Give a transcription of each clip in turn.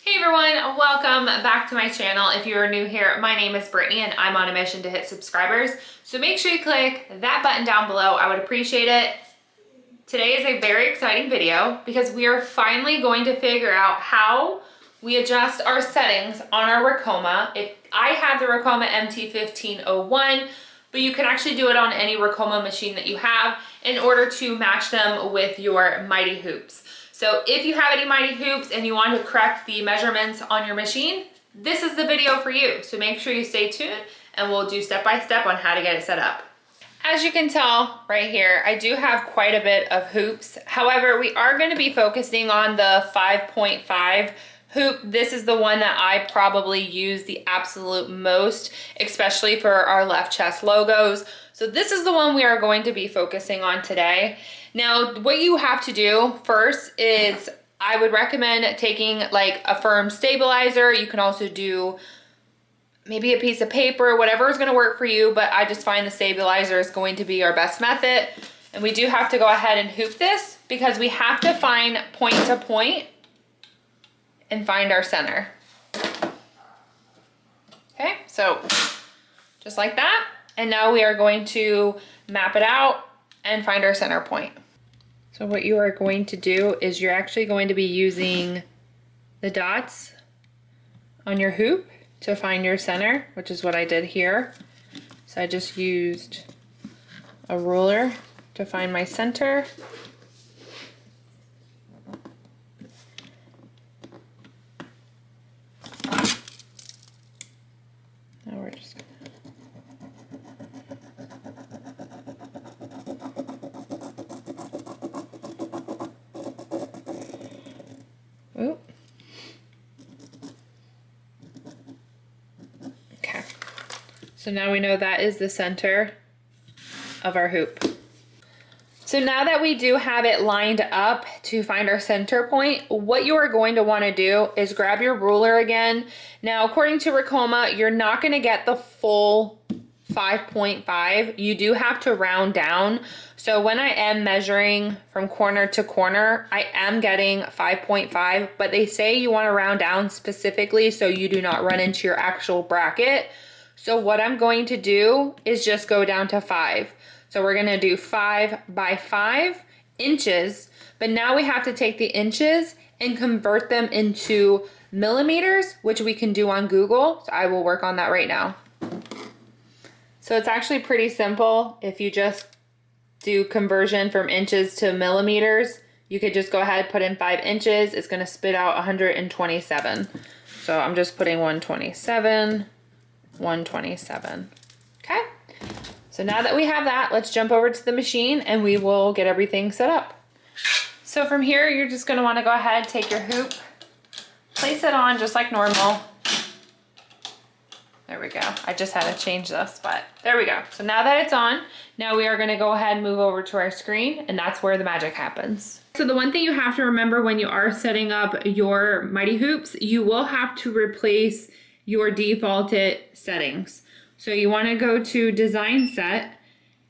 Hey everyone, welcome back to my channel. If you are new here, my name is Brittany and I'm on a mission to hit subscribers. So make sure you click that button down below. I would appreciate it. Today is a very exciting video because we are finally going to figure out how we adjust our settings on our Ricoma. I have the Ricoma Mt1501, but you can actually do it on any Ricoma machine that you have in order to match them with your Mighty Hoops. So if you have any Mighty Hoops and you want to correct the measurements on your machine, this is the video for you. So make sure you stay tuned and we'll do step by step on how to get it set up. As you can tell right here, I do have quite a bit of hoops. However, we are going to be focusing on the 5.5 hoop. This is the one that I probably use the absolute most, especially for our left chest logos. So this is the one we are going to be focusing on today. Now, what you have to do first is I would recommend taking like a firm stabilizer. You can also do maybe a piece of paper, whatever is going to work for you, but I just find the stabilizer is going to be our best method. And we do have to go ahead and hoop this because we have to find point to point and find our center. Okay, so just like that. And now we are going to map it out and find our center point. So what you are going to do is you're actually going to be using the dots on your hoop to find your center, which is what I did here. So I just used a ruler to find my center. Now we're just Oop. Okay. So now we know that is the center of our hoop. So now that we do have it lined up to find our center point, what you are going to want to do is grab your ruler again. Now, according to Ricoma, you're not going to get the full 5.5. You do have to round down. So when I am measuring from corner to corner, I am getting 5.5, but they say you want to round down specifically so you do not run into your actual bracket. So what I'm going to do is just go down to 5. So we're going to do 5 by 5 inches, but now we have to take the inches and convert them into millimeters, which we can do on Google. So I will work on that right now. So it's actually pretty simple. If you just do conversion from inches to millimeters, you could just go ahead, put in 5 inches. It's going to spit out 127. So I'm just putting 127, 127. Okay. So now that we have that, let's jump over to the machine and we will get everything set up. So from here, you're just going to want to go ahead, take your hoop, place it on just like normal. There we go. I just had to change this, but there we go. So now that it's on, now we are going to go ahead and move over to our screen, and that's where the magic happens. So the one thing you have to remember when you are setting up your Mighty Hoops, you will have to replace your defaulted settings. So you want to go to Design Set,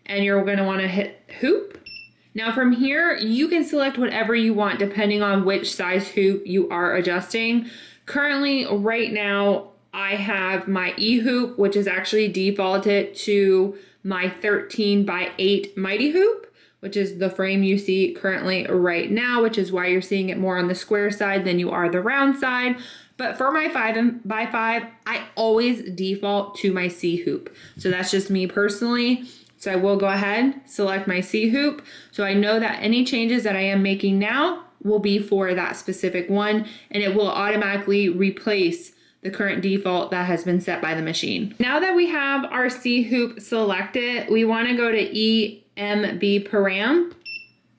and you're going to want to hit Hoop. Now from here, you can select whatever you want depending on which size hoop you are adjusting. Currently, right now, I have my E-hoop, which is actually defaulted to my 13 by 8 Mighty Hoop, which is the frame you see currently right now, which is why you're seeing it more on the square side than you are the round side. But for my 5 by 5, I always default to my C-hoop. So that's just me personally. So I will go ahead, select my C-hoop. So I know that any changes that I am making now will be for that specific one, and it will automatically replace the current default that has been set by the machine. Now that we have our C-hoop selected, we want to go to EMB param.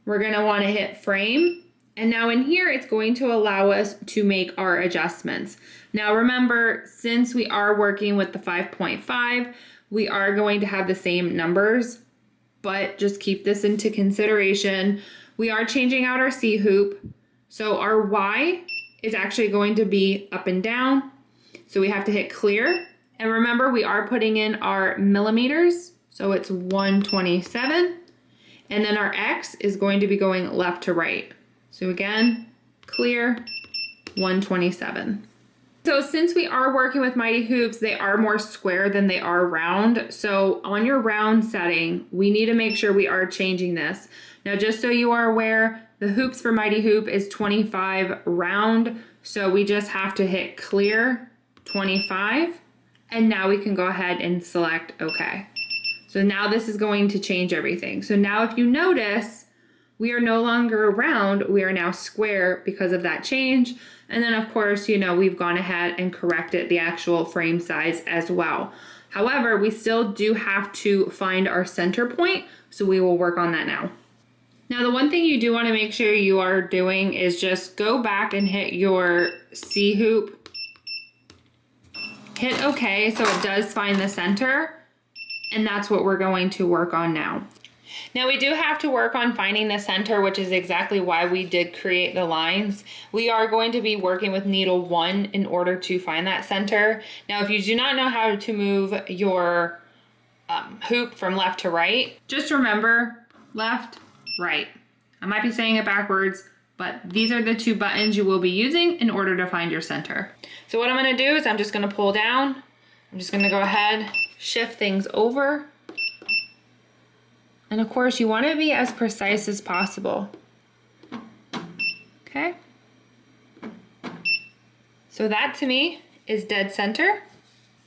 We're going to want to hit frame. And now in here, it's going to allow us to make our adjustments. Now remember, since we are working with the 5.5, we are going to have the same numbers, but just keep this into consideration. We are changing out our C-hoop. So our Y is actually going to be up and down. So we have to hit clear. And remember, we are putting in our millimeters. So it's 127. And then our X is going to be going left to right. So again, clear, 127. So since we are working with Mighty Hoops, they are more square than they are round. So on your round setting, we need to make sure we are changing this. Now, just so you are aware, the hoops for Mighty Hoop is 25 round. So we just have to hit clear 25. And now we can go ahead and select OK. So now this is going to change everything. So now if you notice, we are no longer round, we are now square because of that change. And then of course, you know, we've gone ahead and corrected the actual frame size as well. However, we still do have to find our center point, so we will work on that now. Now, the one thing you do want to make sure you are doing is just go back and hit your C hoop. Hit OK so it does find the center, and that's what we're going to work on now. Now we do have to work on finding the center, which is exactly why we did create the lines. We are going to be working with needle 1 in order to find that center. Now, if you do not know how to move your hoop from left to right, just remember left, right. I might be saying it backwards, but these are the 2 buttons you will be using in order to find your center. So what I'm going to do is I'm just going to pull down. I'm just going to go ahead, shift things over. And of course, you want to be as precise as possible. Okay. So that to me is dead center.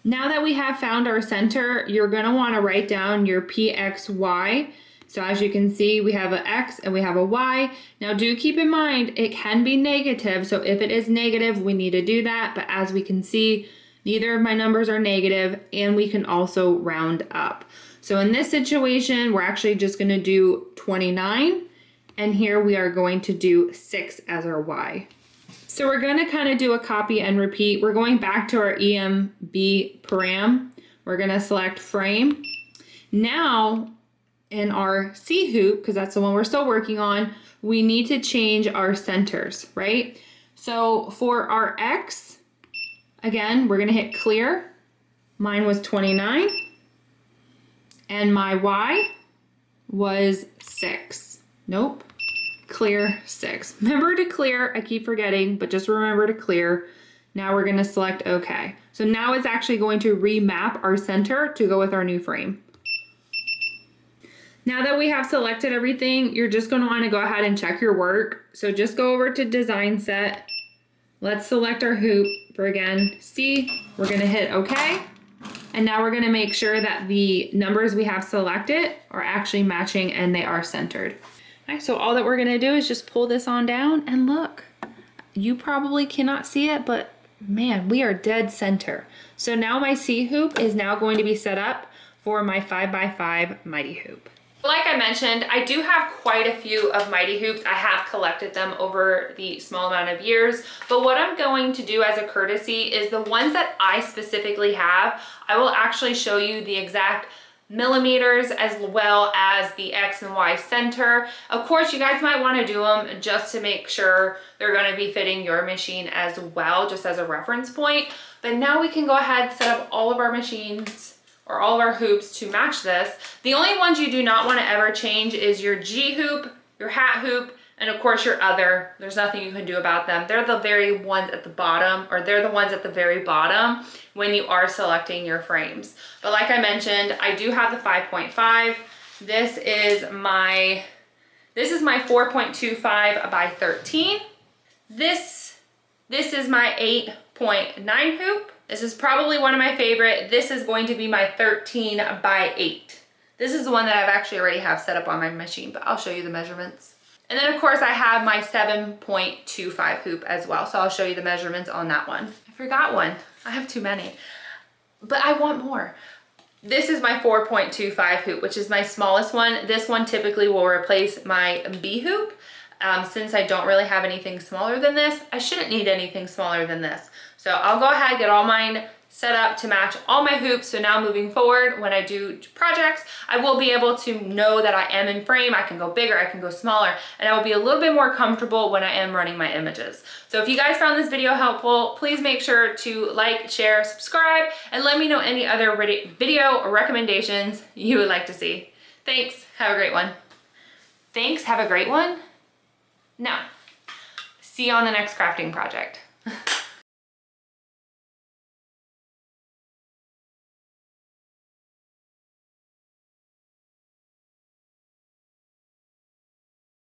Now that we have found our center, you're going to want to write down your PXY. So as you can see, we have an X and we have a Y. Now do keep in mind, it can be negative. So if it is negative, we need to do that. But as we can see, neither of my numbers are negative, and we can also round up. So in this situation, we're actually just going to do 29, and here we are going to do 6 as our Y. So we're going to kind of do a copy and repeat. We're going back to our EMB param. We're going to select frame. Now in our C hoop, because that's the one we're still working on, we need to change our centers, right? So for our X, again, we're going to hit clear. Mine was 29. And my Y was 6. Nope. Clear 6. Remember to clear. I keep forgetting, but just remember to clear. Now we're going to select OK. So now it's actually going to remap our center to go with our new frame. Now that we have selected everything, you're just going to want to go ahead and check your work. So just go over to design set. Let's select our hoop for, again, C. We're going to hit OK. And now we're going to make sure that the numbers we have selected are actually matching and they are centered. All right, so all that we're going to do is just pull this on down, and look, you probably cannot see it, but man, we are dead center. So now my C hoop is now going to be set up for my 5x5 Mighty Hoop. Like I mentioned, I do have quite a few of Mighty Hoops. I have collected them over the small amount of years, but what I'm going to do as a courtesy is the ones that I specifically have, I will actually show you the exact millimeters as well as the X and Y center. Of course, you guys might want to do them just to make sure they're going to be fitting your machine as well, just as a reference point. But now we can go ahead, set up all of our machines or all of our hoops to match this. The only ones you do not want to ever change is your G hoop, your hat hoop, and of course your other. There's nothing you can do about them. They're the very ones at the bottom, or they're the ones at the very bottom when you are selecting your frames. But like I mentioned, I do have the 5.5. This is my 4.25 by 13. This is my 8.9 hoop. This is probably one of my favorite. This is going to be my 13 by 8. This is the one that I've actually already have set up on my machine, but I'll show you the measurements. And then of course I have my 7.25 hoop as well. So I'll show you the measurements on that one. I forgot one. I have too many, but I want more. This is my 4.25 hoop, which is my smallest one. This one typically will replace my B hoop. Since I don't really have anything smaller than this, I shouldn't need anything smaller than this. So I'll go ahead and get all mine set up to match all my hoops. So now moving forward, when I do projects, I will be able to know that I am in frame. I can go bigger, I can go smaller, and I will be a little bit more comfortable when I am running my images. So if you guys found this video helpful, please make sure to like, share, subscribe, and let me know any other video or recommendations you would like to see. Thanks, have a great one. Thanks, have a great one. Now, see you on the next crafting project.